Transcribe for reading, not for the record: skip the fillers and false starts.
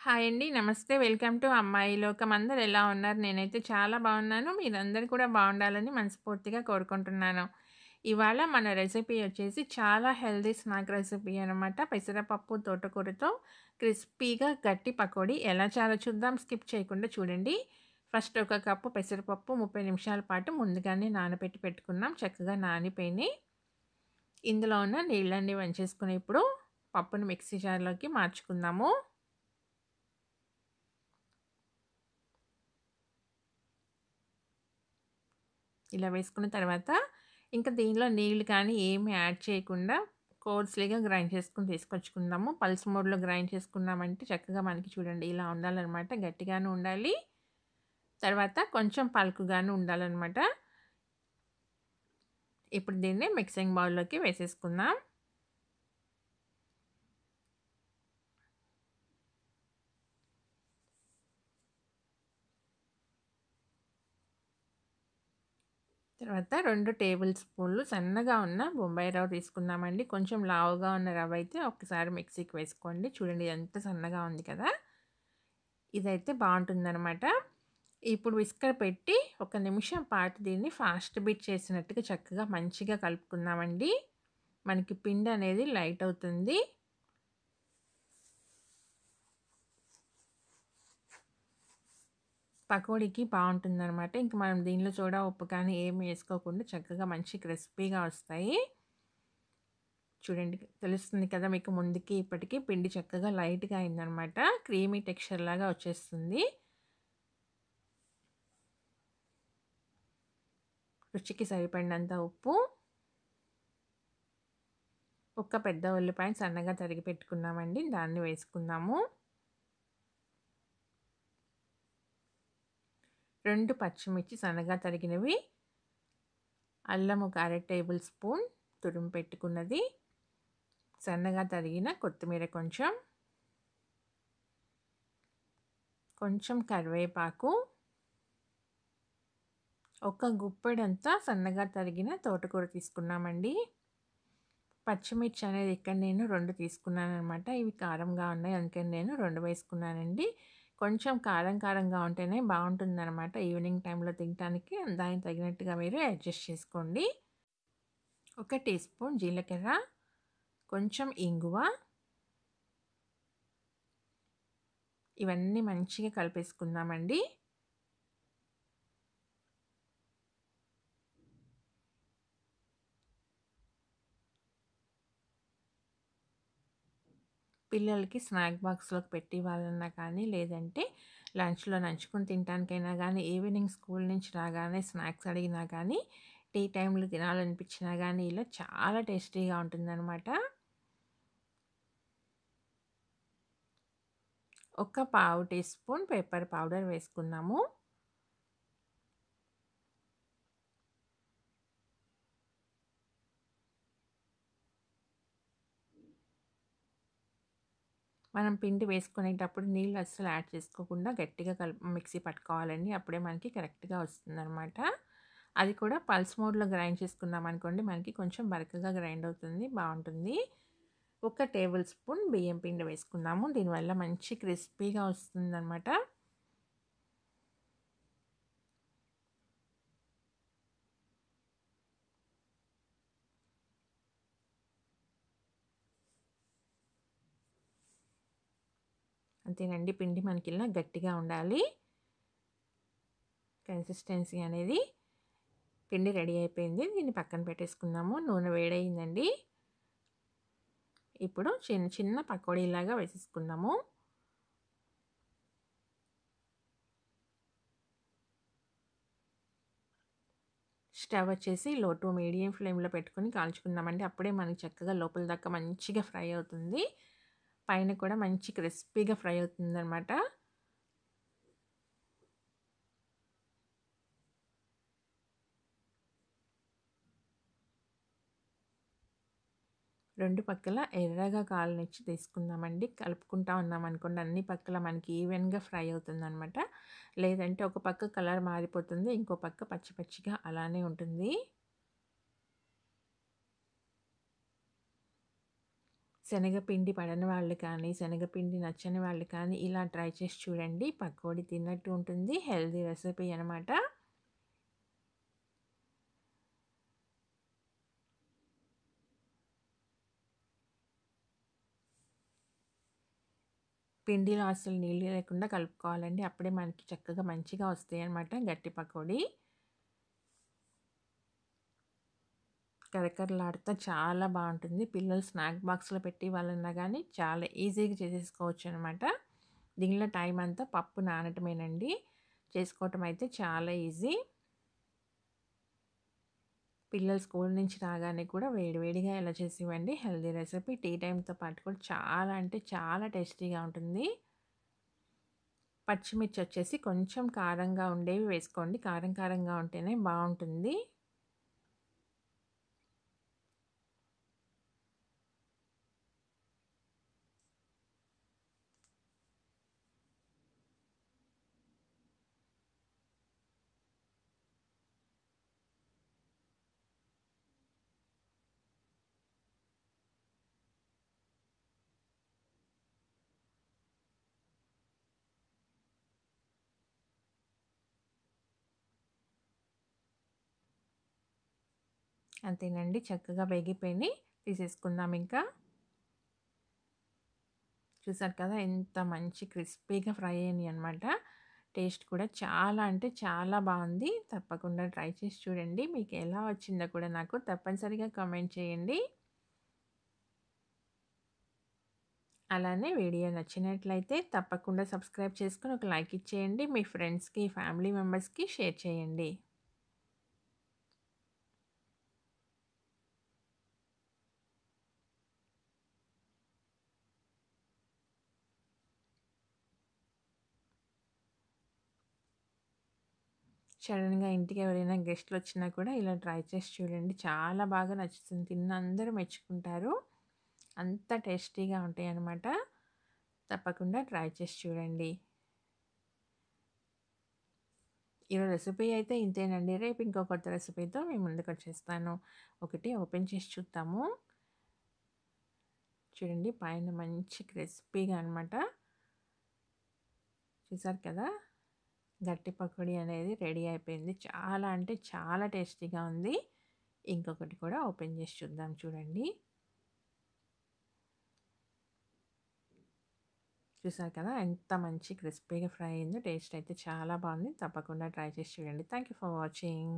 Hi అండి. నమస్తే. Welcome to అమ్మాయి లోకం. అందరూ ఎలా ఉన్నారు? నేనైతే చాలా బాగున్నాను. మీరందరూ కూడా బాగుండాలని మనస్ఫూర్తిగా కోరుకుంటున్నాను. ఇవాళ మన రెసిపీ వచ్చేసి చాలా హెల్తీ స్నాక్ రెసిపీ అనమాట. పెసరపప్పు తోటకూరతో క్రిస్పీగా గట్టి పకోడీ ఎలా చేయాలో చూద్దాం. స్కిప్ చేయకుండా చూడండి. ఫస్ట్ ఒక కప్పు పెసరపప్పు 30 నిమిషాల పాటు ముందుగానే నానబెట్టి పెట్టుకున్నాం. చక్కగా నానిపోయినాయి. ఇందులో ఉన్న నీళ్ళన్నీ వంచేసుకొని ఇప్పుడు పప్పును మిక్సీ జార్‌లోకి మార్చుకుందాము. ఇలా వేసుకున్న తర్వాత ఇంకా దీనిలో నీళ్ళు కానీ ఏమి యాడ్ చేయకుండా కోర్స్‌లీగా గ్రైండ్ చేసుకొని తీసుకొచ్చుకుందాము. పల్స్ మోడ్‌లో గ్రైండ్ చేసుకున్నామంటే చక్కగా మనకి చూడండి ఇలా ఉండాలనమాట. గట్టిగాను ఉండాలి. తర్వాత కొంచెం పలుకుగాను ఉండాలనమాట. ఇప్పుడు దీన్ని మిక్సింగ్ బౌల్‌లోకి వేసేసుకుందాం. తర్వాత 2 టేబుల్ స్పూన్లు సన్నగా ఉన్న బొంబాయి రవ్వ తీసుకుందామండి. కొంచెం లావుగా ఉన్న రవ్వ అయితే ఒక్కసారి మిక్సీకి వేసుకోండి. చూడండి ఎంత సన్నగా ఉంది కదా! ఇదైతే బావుంటుందనమాట. ఇప్పుడు విస్కర్ పెట్టి ఒక నిమిషం పాటు దీన్ని ఫాస్ట్ బీట్ చేసినట్టుగా చక్కగా మంచిగా కలుపుకుందామండి. మనకి పిండి అనేది లైట్ అవుతుంది. పకోడీకి బావుంటుందనమాట. ఇంక మనం దీనిలో సోడా, ఉప్పు కానీ ఏమి ఏసుకోకుండా చక్కగా మంచి క్రిస్పీగా వస్తాయి. చూడండి తెలుస్తుంది కదా మీకు ముందుకి ఇప్పటికి పిండి చక్కగా లైట్‌గా అయిందనమాట. క్రీమీ టెక్స్చర్ లాగా వచ్చేస్తుంది. రుచికి సరిపడినంత ఉప్పు, ఒక పెద్ద ఉల్లిపాయని సన్నగా తరిగి పెట్టుకున్నామండి. దాన్ని వేసుకుందాము. 2 పచ్చిమిర్చి సన్నగా తరిగినవి, అల్లం ఒక అర టేబుల్ స్పూన్ తురిమి పెట్టుకున్నది, సన్నగా తరిగిన కొత్తిమీర కొంచెం, కొంచెం కరివేపాకు, ఒక గుప్పెడంతా సన్నగా తరిగిన తోటకూర తీసుకున్నామండి. పచ్చిమిర్చి అనేది ఇక్కడ నేను 2 తీసుకున్నాననమాట. ఇవి కారంగా ఉన్నాయి. అందుకని నేను 2 వేసుకున్నానండి. కొంచెం కారం కారంగా ఉంటేనే బావుంటుందనమాట. ఈవినింగ్ టైంలో తినటానికి దానికి తగినట్టుగా మీరు అడ్జస్ట్ చేసుకోండి. ఒక టీ స్పూన్ జీలకర్ర, కొంచెం ఇంగువ, ఇవన్నీ మంచిగా కలిపేసుకుందామండి. పిల్లలకి స్నాక్ బాక్స్‌లోకి పెట్టి ఇవ్వాలన్నా కానీ, లేదంటే లంచ్‌లో నంచుకొని తినటానికైనా గానీ, ఈవినింగ్ స్కూల్ నుంచి రాగానే స్నాక్స్ అడిగినా కానీ, టీ టైమ్‌లో తినాలనిపించినా గానీ, ఇలా చాలా టేస్టీగా ఉంటుందనమాట. ఒక పావు టీ స్పూన్ పెప్పర్ పౌడర్ వేసుకుందాము. మనం పిండి వేసుకునేటప్పుడు నీళ్ళు అస్సలు యాడ్ చేసుకోకుండా గట్టిగా మిక్సీ పట్టుకోవాలండి. అప్పుడే మనకి కరెక్ట్‌గా వస్తుందనమాట. అది కూడా పల్స్ మోడ్‌లో గ్రైండ్ చేసుకున్నామనుకోండి, మనకి కొంచెం బరకగా గ్రైండ్ అవుతుంది. బావుంటుంది. ఒక టేబుల్ స్పూన్ బియ్యం పిండి వేసుకుందాము. దీనివల్ల మంచి క్రిస్పీగా వస్తుందనమాట. అంతేనండి. పిండి మనకి ఇలా గట్టిగా ఉండాలి. కన్సిస్టెన్సీ అనేది. పిండి రెడీ అయిపోయింది. దీన్ని పక్కన పెట్టేసుకుందాము. నూనె వేడయిందండి. ఇప్పుడు చిన్న చిన్న పకోడీలాగా వేసేసుకుందాము. స్టవ్ వచ్చేసి లో టు మీడియం ఫ్లేమ్‌లో పెట్టుకొని కాల్చుకుందామండి. అప్పుడే మనకి చక్కగా లోపల దాకా మంచిగా ఫ్రై అవుతుంది. పైన కూడా మంచి క్రిస్పీగా ఫ్రై అవుతుందనమాట. 2 పక్కల ఎర్రగా కాలనిచ్చి తీసుకుందామండి. కలుపుకుంటా ఉన్నామనుకోండి అన్ని పక్కల మనకి ఈవెన్‌గా ఫ్రై అవుతుందనమాట. లేదంటే ఒక పక్క కలర్ మారిపోతుంది. ఇంకో పక్క పచ్చి పచ్చిగా అలానే ఉంటుంది. శనగపిండి పడని వాళ్ళు కానీ, శనగపిండి నచ్చని వాళ్ళు కానీ ఇలా ట్రై చేసి చూడండి. పకోడీ తిన్నట్టు ఉంటుంది. హెల్తీ రెసిపీ అనమాట. పిండిలో అస్సలు నీళ్ళు లేకుండా కలుపుకోవాలండి. అప్పుడే మనకి చక్కగా మంచిగా వస్తాయన్నమాట గట్టి పకోడీ. కరకరలాడుతా చాలా బావుంటుంది. పిల్లలు స్నాక్ బాక్స్‌లో పెట్టి ఇవ్వాలన్నా గానీ చాలా ఈజీగా చేసేసుకోవచ్చనమాట. దీనిలో టైం అంతా పప్పు నానటమేనండి. చేసుకోవటం అయితే చాలా ఈజీ. పిల్లలు స్కూల్ నుంచి రాగానే కూడా వేడివేడిగా ఇలా చేసి ఇవ్వండి. Healthy recipe. టీ టైమ్‌తో పాటు కూడా చాలా అంటే చాలా టేస్టీగా ఉంటుంది. పచ్చిమిర్చి వచ్చేసి కొంచెం కారంగా ఉండేవి వేసుకోండి. కారం కారంగా ఉంటేనే బావుంటుంది. అంతేనండి, చక్కగా వేగిపోయినాయి. తీసేసుకుందాం ఇంకా. చూసారు కదా ఎంత మంచి క్రిస్పీగా ఫ్రై అయినాయన్నమాట. టేస్ట్ కూడా చాలా అంటే చాలా బావుంది. తప్పకుండా ట్రై చేసి చూడండి. మీకు ఎలా వచ్చిందో కూడా నాకు తప్పనిసరిగా కామెంట్ చేయండి. అలానే వీడియో నచ్చినట్లయితే తప్పకుండా సబ్స్క్రైబ్ చేసుకొని ఒక లైక్ ఇచ్చేయండి. మీ ఫ్రెండ్స్‌కి, ఫ్యామిలీ మెంబర్స్‌కి షేర్ చేయండి. సడెన్‌గా ఇంటికి ఎవరైనా గెస్ట్‌లొచ్చినా కూడా ఇలా ట్రై చేసి చూడండి. చాలా బాగా నచ్చుతుంది. తిన్న అందరూ మెచ్చుకుంటారు. అంత టేస్టీగా ఉంటాయన్నమాట. తప్పకుండా ట్రై చేసి చూడండి. ఈరోజు రెసిపీ అయితే ఇంతేనండి. రేపు ఇంకో కొత్త రెసిపీతో మీ ముందుకొచ్చేస్తాను. ఒకటి ఓపెన్ చేసి చూద్దాము. చూడండి పైన మంచి క్రిస్పీగా అనమాట. చూసారు కదా! గట్టి పకోడీ అనేది రెడీ అయిపోయింది. చాలా అంటే చాలా టేస్టీగా ఉంది. ఇంకొకటి కూడా ఓపెన్ చేసి చూద్దాం చూడండి. చూసారు కదా! ఎంత మంచి క్రిస్పీగా ఫ్రై అయిందో. టేస్ట్ అయితే చాలా బాగుంది. తప్పకుండా ట్రై చేసి చూడండి. Thank you for watching.